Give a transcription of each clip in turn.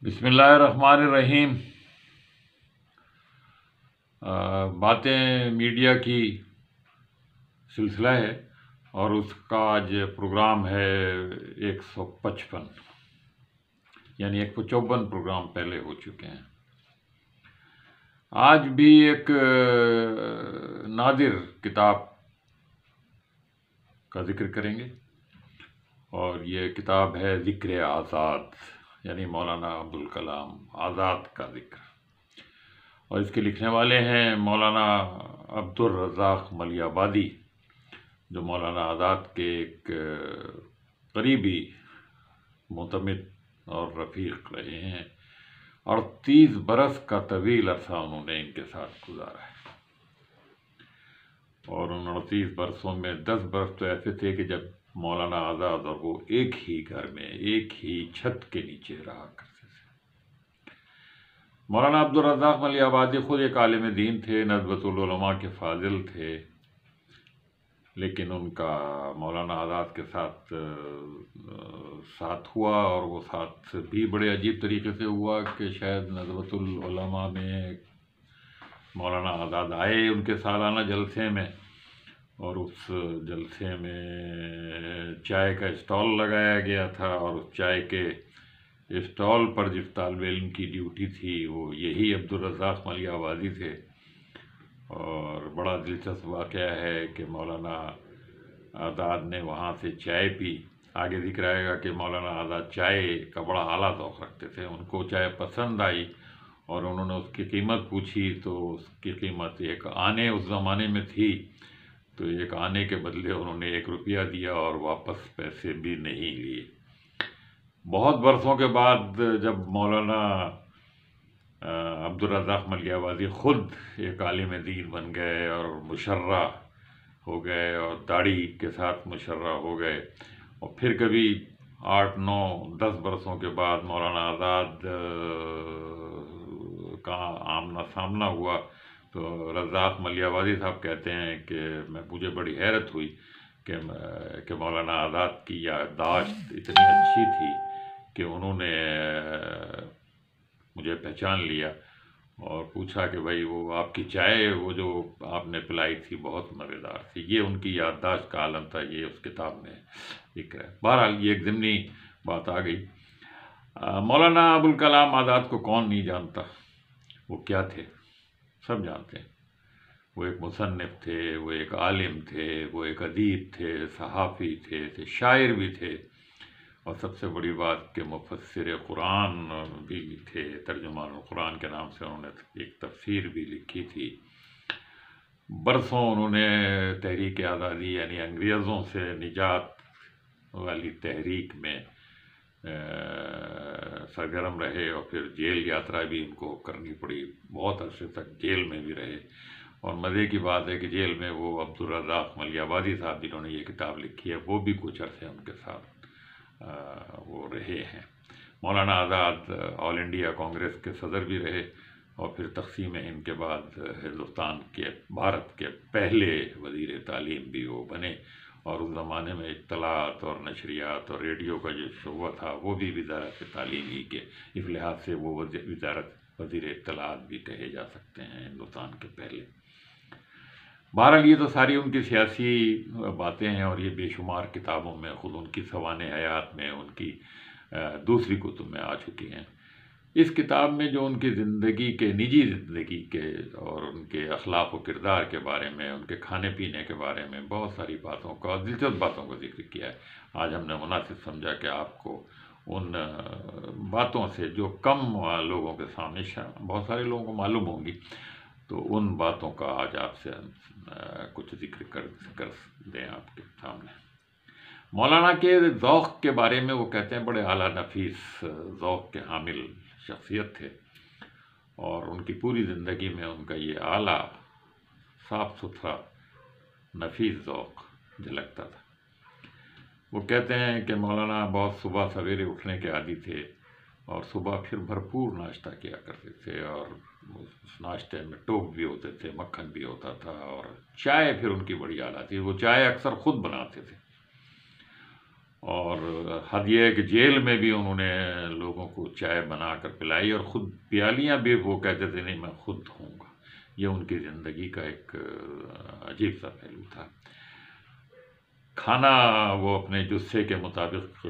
بسم اللہ الرحمن الرحیم۔ باتیں میڈیا کی سلسلہ ہے اور اس کا آج پروگرام ہے 155، یعنی 154 پروگرام پہلے ہو چکے ہیں۔ آج بھی ایک نادر کتاب کا ذکر کریں گے اور یہ کتاب ہے ذکر آزاد، یعنی مولانا ابوالکلام آزاد کا ذکر، اور اس کے لکھنے والے ہیں مولانا عبدالرزاق ملی آبادی، جو مولانا آزاد کے ایک قریبی معتمد اور رفیق رہے ہیں، اور 30 برس کا طویل عرصہ انہوں نے ان کے ساتھ گزارا ہے۔ اور ان 38 برسوں میں 10 برس تو ایسے تھے کہ جب مولانا آزاد اور وہ ایک ہی گھر میں ایک ہی چھت کے نیچے رہا کرتے تھے۔ مولانا عبدالرزاق ملی آبادی خود ایک عالم دین تھے، ندوۃ العلماء کے فاضل تھے، لیکن ان کا مولانا آزاد کے ساتھ ہوا، اور وہ ساتھ بھی بڑے عجیب طریقے سے ہوا کہ شاید ندوۃ العلماء میں مولانا آزاد آئے ان کے سالانہ جلسے میں، اور اس جلسے میں چائے کا اسٹال لگایا گیا تھا، اور اس چائے کے اسٹال پر جس طالب علم کی ڈیوٹی تھی وہ یہی عبدالرزاق ملی آبادی تھے۔ اور بڑا دلچسپ واقعہ ہے کہ مولانا آزاد نے وہاں سے چائے پی۔ آگے ذکر آئے گا کہ مولانا آزاد چائے کا بڑا اعلیٰ ذوق رکھتے تھے، ان کو چائے پسند آئی اور انہوں نے اس کی قیمت پوچھی، تو اس کی قیمت ایک آنے اس زمانے میں تھی، تو ایک آنے کے بدلے انہوں نے 1 روپیہ دیا اور واپس پیسے بھی نہیں لیے۔ بہت برسوں کے بعد جب مولانا عبدالرزاق ملی آبادی خود ایک عالم دین بن گئے اور مشرع ہو گئے اور داڑھی کے ساتھ مشرع ہو گئے، اور پھر کبھی 8 9 10 برسوں کے بعد مولانا آزاد کا آمنا سامنا ہوا، تو رزاق ملی آبادی صاحب کہتے ہیں کہ مجھے بڑی حیرت ہوئی کہ مولانا آزاد کی یادداشت اتنی اچھی تھی کہ انہوں نے مجھے پہچان لیا اور پوچھا کہ بھائی وہ آپ کی چائے وہ جو آپ نے پلائی تھی بہت مزیدار تھی۔ یہ ان کی یادداشت کا عالم تھا، یہ اس کتاب میں ذکر ہے۔ بہرحال یہ ایک ضمنی بات آ گئی۔ مولانا ابوالکلام آزاد کو کون نہیں جانتا، وہ کیا تھے، سب جانتے ہیں۔ وہ ایک مصنف تھے، وہ ایک عالم تھے، وہ ایک ادیب تھے، صحافی تھے، شاعر بھی تھے، اور سب سے بڑی بات کہ مفسر قرآن بھی تھے۔ ترجمان القرآن کے نام سے انہوں نے ایک تفسیر بھی لکھی تھی۔ برسوں انہوں نے تحریک آزادی یعنی انگریزوں سے نجات والی تحریک میں سرگرم رہے، اور پھر جیل یاترا بھی ان کو کرنی پڑی، بہت عرصے تک جیل میں بھی رہے۔ اور مزے کی بات ہے کہ جیل میں وہ عبدالرزاق ملی آبادی صاحب جنہوں نے یہ کتاب لکھی ہے وہ بھی کچھ عرصے ان کے ساتھ وہ رہے ہیں۔ مولانا آزاد آل انڈیا کانگریس کے صدر بھی رہے، اور پھر تقسیم ہند کے بعد بھارت کے پہلے وزیر تعلیم بھی وہ بنے، اور اس زمانے میں اطلاعات اور نشریات اور ریڈیو کا جو شعبہ تھا وہ بھی وزارت تعلیم ہی کے، اس لحاظ سے وہ وزیر اطلاعات بھی کہے جا سکتے ہیں ہندوستان کے پہلے۔ بہرحال یہ تو ساری ان کی سیاسی باتیں ہیں، اور یہ بے شمار کتابوں میں، خود ان کی سوانح حیات میں، ان کی دوسری کتب میں آ چکی ہیں۔ اس کتاب میں جو ان کی زندگی کے، نجی زندگی کے اور ان کے اخلاق و کردار کے بارے میں، ان کے کھانے پینے کے بارے میں بہت ساری باتوں کا، دلچسپ باتوں کا ذکر کیا ہے۔ آج ہم نے مناسب سمجھا کہ آپ کو ان باتوں سے جو کم لوگوں کے سامنے، بہت سارے لوگوں کو معلوم ہوں گی، تو ان باتوں کا آج آپ سے کچھ ذکر کر دیں آپ کے سامنے۔ مولانا کے ذوق کے بارے میں وہ کہتے ہیں بڑے اعلیٰ نفیس ذوق کے حامل شخصیت تھے، اور ان کی پوری زندگی میں ان کا یہ اعلیٰ صاف ستھرا نفیس ذوق جھلکتا تھا۔ وہ کہتے ہیں کہ مولانا بہت صبح سویرے اٹھنے کے عادی تھے، اور صبح پھر بھرپور ناشتہ کیا کرتے تھے، اور اس ناشتے میں ٹوپ بھی ہوتے تھے، مکھن بھی ہوتا تھا، اور چائے پھر ان کی بڑی اعلیٰ تھی۔ وہ چائے اکثر خود بناتے تھے، اور حد یہ ہے کہ جیل میں بھی انہوں نے لوگوں کو چائے بنا کر پلائی، اور خود پیالیاں بھی وہ کہتے تھے نہیں میں خود دھوؤں گا۔ یہ ان کی زندگی کا ایک عجیب سا پہلو تھا۔ کھانا وہ اپنے جثے کے مطابق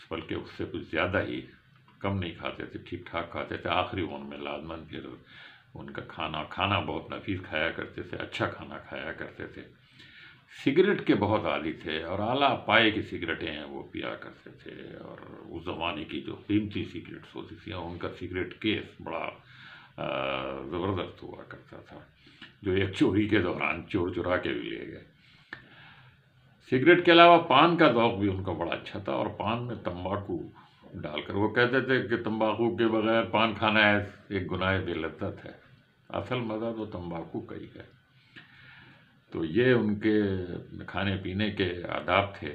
بلکہ اس سے کچھ زیادہ ہی کم نہیں کھاتے تھے، ٹھیک ٹھاک کھاتے تھے۔ آخری عمر میں لازماً پھر ان کا کھانا بہت نفیس کھایا کرتے تھے، اچھا کھانا کھایا کرتے تھے۔ سگریٹ کے بہت عادی تھے، اور اعلیٰ پائے کی سگریٹیں ہیں وہ پیا کرتے تھے، اور اس زمانے کی جو قیمتی سگریٹس ہوتی تھیں، اور ان کا سگریٹ کیس بڑا زبردست ہوا کرتا تھا، جو ایک چوری کے دوران چور چرا کے بھی لے گئے۔ سگریٹ کے علاوہ پان کا ذوق بھی ان کا بڑا اچھا تھا، اور پان میں تمباکو ڈال کر وہ کہتے تھے کہ تمباکو کے بغیر پان کھانا ہے ایک گناہ بے لذت ہے، اصل مزہ تو تمباکو کا ہی ہے۔ تو یہ ان کے کھانے پینے کے آداب تھے،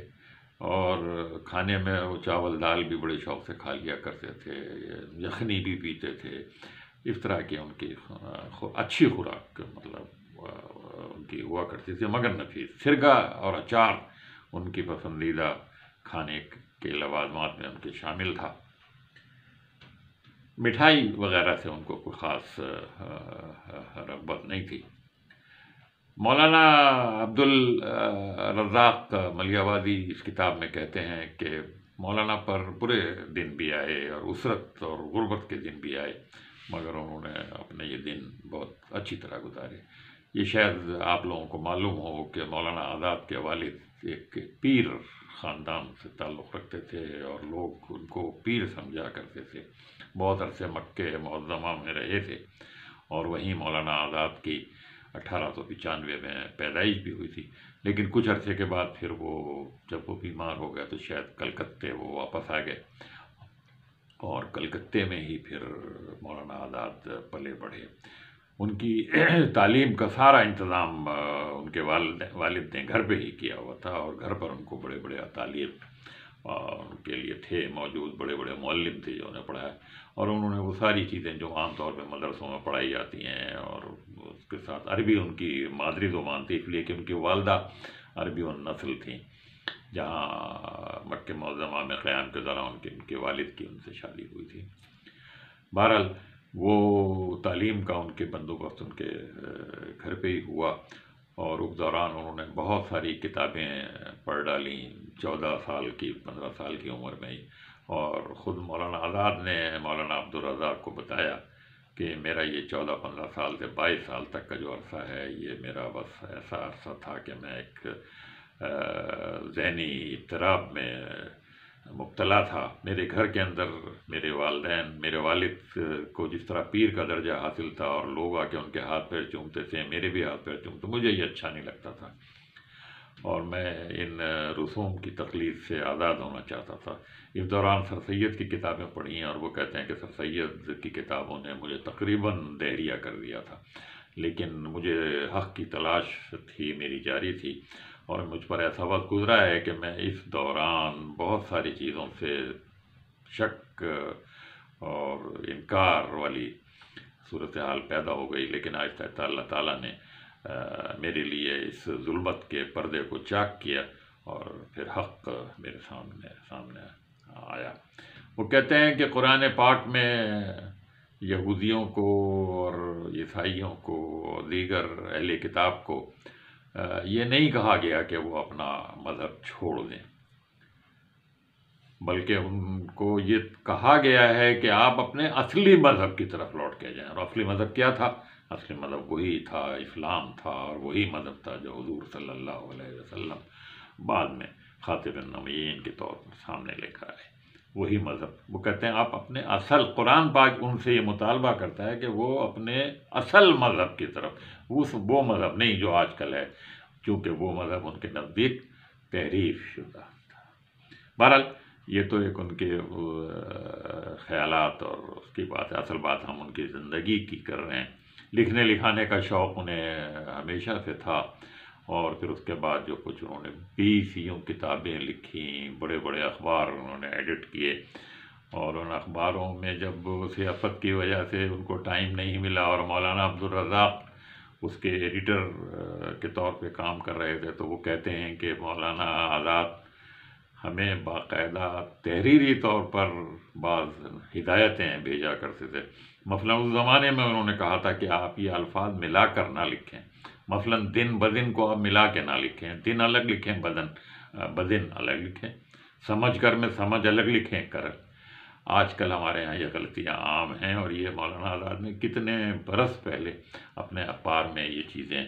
اور کھانے میں وہ چاول دال بھی بڑے شوق سے کھا لیا کرتے تھے، یخنی بھی پیتے تھے۔ اس طرح کی ان کی اچھی خوراک مطلب ان کی ہوا کرتی تھی، مگر نفیس۔ سرگا اور اچار ان کی پسندیدہ کھانے کے لوازمات میں ان کے شامل تھا۔ مٹھائی وغیرہ سے ان کو کوئی خاص رغبت نہیں تھی۔ مولانا عبد الرزاق ملیحوادی اس کتاب میں کہتے ہیں کہ مولانا پر برے دن بھی آئے اور اسرت اور غربت کے دن بھی آئے، مگر انہوں نے اپنے یہ دن بہت اچھی طرح گزارے۔ یہ شاید آپ لوگوں کو معلوم ہو کہ مولانا آزاد کے والد ایک پیر خاندان سے تعلق رکھتے تھے، اور لوگ ان کو پیر سمجھا کرتے تھے۔ بہت عرصے مکہ معظمہ میں رہے تھے، اور وہیں مولانا آزاد کی 1895 میں پیدائش بھی ہوئی تھی، لیکن کچھ عرصے کے بعد پھر وہ جب وہ بیمار ہو گئے تو شاید کلکتے وہ واپس آ گئے، اور کلکتے میں ہی پھر مولانا آزاد پلے بڑھے۔ ان کی تعلیم کا سارا انتظام ان کے والد نے گھر پہ ہی کیا ہوا تھا، اور گھر پر ان کو بڑے بڑے اطالب ان کے لیے تھے موجود، بڑے بڑے معلم تھے جو انہیں پڑھایا، اور انہوں نے وہ ساری چیزیں جو عام طور پہ مدرسوں میں پڑھائی جاتی ہیں، اور اس کے ساتھ عربی ان کی مادری زبان تھی، اس لیے کہ ان کی والدہ عربی النسل تھیں، جہاں مکہ معظمہ میں قیام کے دوران ان کے والد کی ان سے شادی ہوئی تھی۔ بہرحال وہ تعلیم کا ان کے بندوبست ان کے گھر پہ ہی ہوا، اور اس دوران انہوں نے بہت ساری کتابیں پڑھ ڈالیں 14 سال کی 15 سال کی عمر میں ہی، اور خود مولانا آزاد نے مولانا عبد الرزاق کو بتایا کہ میرا یہ 14-15 سال سے 22 سال تک کا جو عرصہ ہے، یہ میرا بس ایسا عرصہ تھا کہ میں ایک ذہنی اضطراب میں مبتلا تھا۔ میرے گھر کے اندر میرے والد کو جس طرح پیر کا درجہ حاصل تھا، اور لوگ آ کے ان کے ہاتھ پیر چومتے تھے، میرے بھی ہاتھ پیر چومتے، مجھے یہ اچھا نہیں لگتا تھا، اور میں ان رسوم کی تقلید سے آزاد ہونا چاہتا تھا۔ اس دوران سر سید کی کتابیں پڑھی ہیں، اور وہ کہتے ہیں کہ سر سید کی کتابوں نے مجھے تقریباً دہریہ کر دیا تھا، لیکن مجھے حق کی تلاش تھی، میری جاری تھی، اور مجھ پر ایسا وقت گزرا ہے کہ میں اس دوران بہت ساری چیزوں سے شک اور انکار والی صورتحال پیدا ہو گئی، لیکن آہستہ آہستہ اللہ تعالیٰ نے میرے لیے اس ظلمت کے پردے کو چاک کیا، اور پھر حق میرے سامنے آیا۔ وہ کہتے ہیں کہ قرآن پاک میں یہودیوں کو اور عیسائیوں کو اور دیگر اہل کتاب کو یہ نہیں کہا گیا کہ وہ اپنا مذہب چھوڑ دیں، بلکہ ان کو یہ کہا گیا ہے کہ آپ اپنے اصلی مذہب کی طرف لوٹ کے جائیں۔ اور اصلی مذہب کیا تھا؟ اصلی مذہب وہی تھا، اسلام تھا، اور وہی مذہب تھا جو حضور صلی اللہ علیہ وسلم بعد میں خاتم النبیین کے طور پر سامنے لے کر آئے، وہی مذہب۔ وہ کہتے ہیں آپ اپنے اصل، قرآن پاک ان سے یہ مطالبہ کرتا ہے کہ وہ اپنے اصل مذہب کی طرف، وہ مذہب نہیں جو آج کل ہے، چونکہ وہ مذہب ان کے نزدیک تحریف شدہ تھا۔ بہرحال یہ تو ایک ان کے خیالات اور اس کی بات ہے، اصل بات ہم ان کی زندگی کی کر رہے ہیں۔ لکھنے لکھانے کا شوق انہیں ہمیشہ سے تھا، اور پھر اس کے بعد جو کچھ انہوں نے 20 کتابیں لکھیں، بڑے بڑے اخبار انہوں نے ایڈٹ کیے، اور ان اخباروں میں جب سیاست کی وجہ سے ان کو ٹائم نہیں ملا، اور مولانا عبد الرزاق اس کے ایڈیٹر کے طور پہ کام کر رہے تھے، تو وہ کہتے ہیں کہ مولانا آزاد ہمیں باقاعدہ تحریری طور پر بعض ہدایتیں بھیجا کرتے تھے. مثلاً اس زمانے میں انہوں نے کہا تھا کہ آپ یہ الفاظ ملا کر نہ لکھیں. مثلاً دن بدن کو آپ ملا کے نہ لکھیں، دن الگ لکھیں، بدن الگ لکھیں. سمجھ کر میں سمجھ الگ لکھیں کر. آج کل ہمارے یہاں یہ غلطیاں عام ہیں، اور یہ مولانا آزاد نے کتنے برس پہلے اپنے اخبار میں یہ چیزیں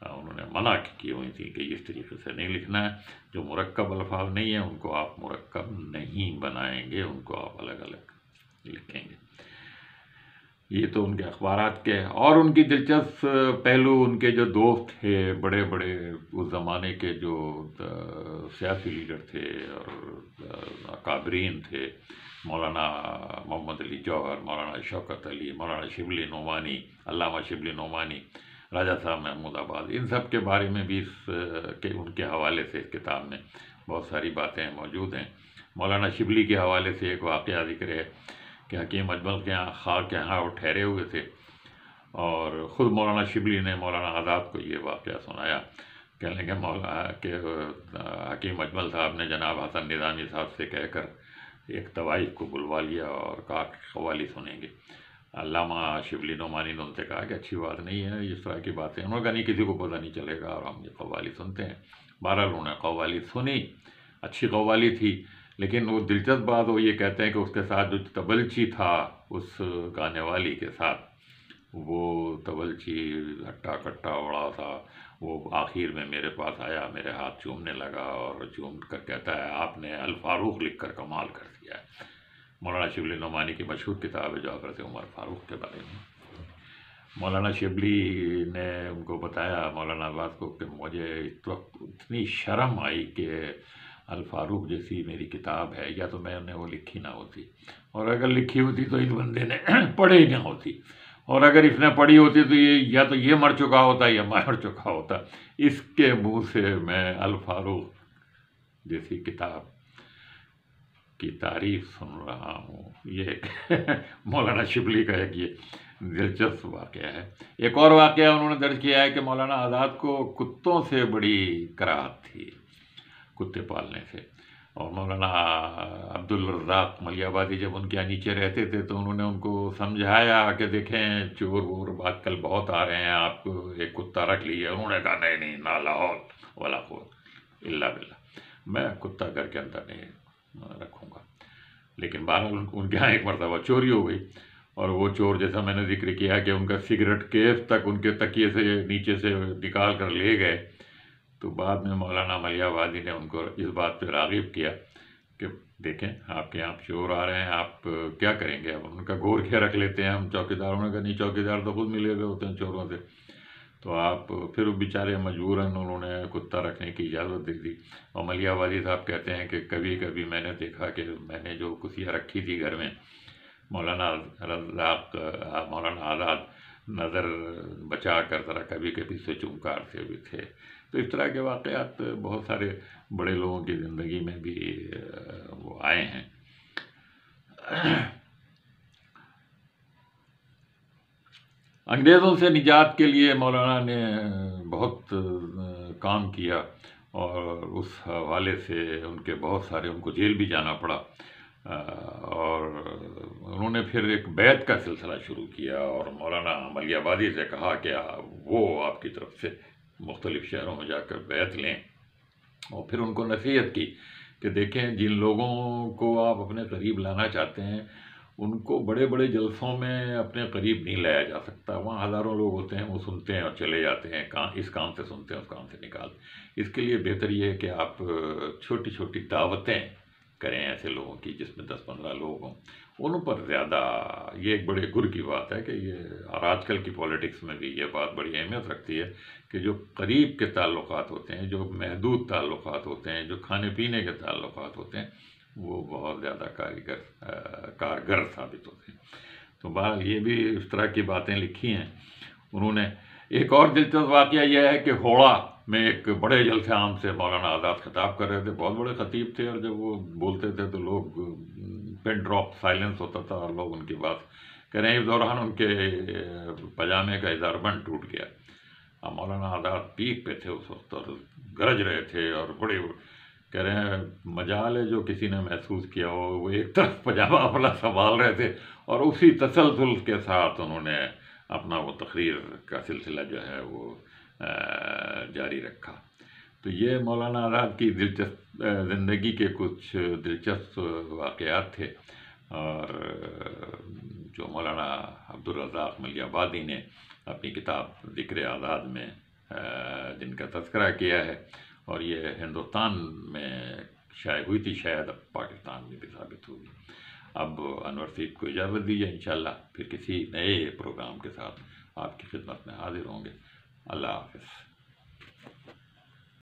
انہوں نے منع کی ہوئی تھی کہ اس طریقے سے نہیں لکھنا ہے. جو مرکب الفاظ نہیں ہیں ان کو آپ مرکب نہیں بنائیں گے، ان کو آپ الگ الگ لکھیں گے. یہ تو ان کے اخبارات کے. اور ان کی دلچسپ پہلو، ان کے جو دوست تھے بڑے بڑے اس زمانے کے جو سیاسی لیڈر تھے اور اکابرین تھے، مولانا محمد علی جوہر، مولانا شوکت علی، مولانا شبلی نعمانی، علامہ شبلی نعمانی، راجہ صاحب محمود آباد، ان سب کے بارے میں بھی ان کے حوالے سے اس کتاب میں بہت ساری باتیں موجود ہیں. مولانا شبلی کے حوالے سے ایک واقعہ ذکر ہے کہ حکیم اجمل کے یہاں خاک کے یہاں وہ ٹھہرے ہوئے تھے، اور خود مولانا شبلی نے مولانا آزاد کو یہ واقعہ سنایا. کہنے لگے کہ حکیم اجمل صاحب نے جناب حسن نظامی صاحب سے کہہ کر ایک طوائف کو بلوا لیا اور کہا کہ قوالی سنیں گے. علامہ شبلی نعمانی نے ان سے کہا کہ اچھی بات نہیں ہے اس طرح کی باتیں. انہوں نے کہا نہیں، کسی کو پتہ نہیں چلے گا اور ہم یہ قوالی سنتے ہیں. بہرحال انہوں نے قوالی سنی، اچھی قوالی تھی، لیکن وہ دلچسپ بات وہ یہ کہتے ہیں کہ اس کے ساتھ جو تبلچی تھا اس گانے والی کے ساتھ، وہ تبلچی ہٹا کٹا اڑا تھا. وہ آخر میں میرے پاس آیا، میرے ہاتھ چومنے لگا اور چوم کر کہتا ہے آپ نے الفاروق لکھ کر کمال کر دیا ہے. مولانا شبلی نعمانی کی مشہور کتاب ہے جو حضرت عمر فاروق کے بارے میں. مولانا شبلی نے ان کو بتایا، مولانا آزاد کو، کہ مجھے اس وقت اتنی شرم آئی کہ الفاروق جیسی میری کتاب ہے، یا تو میں نے وہ لکھی نہ ہوتی، اور اگر لکھی ہوتی تو اس بندے نے پڑھی نہ ہوتی، اور اگر اس نے پڑھی ہوتی تو یا تو یہ مر چکا ہوتا یا مر چکا ہوتا. اس کے منہ سے میں الفاروق جیسی کتاب کی تعریف سن رہا ہوں. یہ مولانا شبلی کا ایک یہ دلچسپ واقعہ ہے. ایک اور واقعہ انہوں نے درج کیا ہے کہ مولانا آزاد کو کتوں سے بڑی کراہت تھی، کتے پالنے سے. اور مولانا عبدالرزاق ملیح آبادی جب ان کے یہاں نیچے رہتے تھے تو انہوں نے ان کو سمجھایا کہ دیکھیں چور وور آج کل بہت آ رہے ہیں، آپ ایک کتا رکھ لیجیے. انہوں نے کہا نہیں نہیں، لا لاحول ولا قوت الا باللہ، میں کتا گھر کے اندر نہیں رکھوں گا. لیکن بہرحال ان کے یہاں ایک مرتبہ چوری ہو گئی، اور وہ چور، جیسا میں نے ذکر کیا کہ ان کا سگریٹ کیس تک ان کے تکیے سے نیچے سے نکال کر لے گئے. تو بعد میں مولانا ملیح آبادی نے ان کو اس بات پہ راغب کیا کہ دیکھیں آپ کے یہاں چور آ رہے ہیں، آپ کیا کریں گے؟ اب ان کا گور کیا رکھ لیتے ہیں ہم چوکیداروں نے کہا نہیں، چوکیدار تو خود ملے ہوئے ہوتے ہیں چوروں سے. تو آپ پھر بیچارے مجبوراً انہوں نے کتا رکھنے کی اجازت دے دی. اور ملیح آبادی صاحب کہتے ہیں کہ کبھی کبھی میں نے دیکھا کہ میں نے جو کسیاں رکھی تھی گھر میں، مولانا رزاق، مولانا آزاد نظر بچا کر ذرا کبھی کبھی سے چمکارتے بھی تھے. تو اس طرح کے واقعات بہت سارے بڑے لوگوں کی زندگی میں بھی وہ آئے ہیں. انگریزوں سے نجات کے لیے مولانا نے بہت کام کیا، اور اس حوالے سے ان کے بہت سارے، ان کو جیل بھی جانا پڑا. اور انہوں نے پھر ایک بیعت کا سلسلہ شروع کیا، اور مولانا ملیح آبادی سے کہا کہ وہ آپ کی طرف سے مختلف شہروں میں جا کر بیعت لیں. اور پھر ان کو نصیحت کی کہ دیکھیں جن لوگوں کو آپ اپنے قریب لانا چاہتے ہیں ان کو بڑے بڑے جلسوں میں اپنے قریب نہیں لایا جا سکتا. وہاں ہزاروں لوگ ہوتے ہیں، وہ سنتے ہیں اور چلے جاتے ہیں، اس کام سے سنتے ہیں اس کام سے نکال. اس کے لیے بہتر یہ ہے کہ آپ چھوٹی چھوٹی دعوتیں کریں ایسے لوگوں کی جس میں 10-15 لوگ ہوں. ان پر زیادہ، یہ ایک بڑے گر کی بات ہے کہ یہ، اور آج کل کی پولیٹکس میں بھی یہ بات بڑی اہمیت رکھتی ہے کہ جو قریب کے تعلقات ہوتے ہیں، جو محدود تعلقات ہوتے ہیں، جو کھانے پینے کے تعلقات ہوتے ہیں، وہ بہت زیادہ کارگر ثابت ہوتے ہیں. تو بہرحال یہ بھی اس طرح کی باتیں لکھی ہیں انہوں نے. ایک اور دلچسپ واقعہ یہ ہے کہ ہوڑا میں ایک بڑے جلسے عام سے مولانا آزاد خطاب کر رہے تھے. بہت بڑے خطیب تھے، اور جب وہ بولتے تھے تو لوگ پن ڈراپ سائلنس ہوتا تھا اور لوگ ان کی بات کہہ رہے ہیں. اس دوران ان کے پاجامے کا اظہار بند ٹوٹ گیا. مولانا آزاد پیک پہ تھے اس وقت اور گرج رہے تھے، اور بڑے کہہ رہے ہیں مجال ہے جو کسی نے محسوس کیا ہو، وہ ایک طرف پجامہ اپنا سنبھال رہے تھے اور اسی تسلسل کے ساتھ انہوں نے اپنا وہ تقریر کا سلسلہ جو ہے وہ جاری رکھا۔ تو یہ مولانا آزاد کی دلچسپ زندگی کے کچھ دلچسپ واقعات تھے، اور جو مولانا عبدالرزاق ملیح آبادی نے اپنی کتاب ذکر آزاد میں جن کا تذکرہ کیا ہے، اور یہ ہندوستان میں شائع ہوئی تھی، شاید اب پاکستان میں بھی ثابت ہوگی۔ اب انور سعید کو اجازت دیجیے، انشاءاللہ پھر کسی نئے پروگرام کے ساتھ آپ کی خدمت میں حاضر ہوں گے۔ اللہ حافظ۔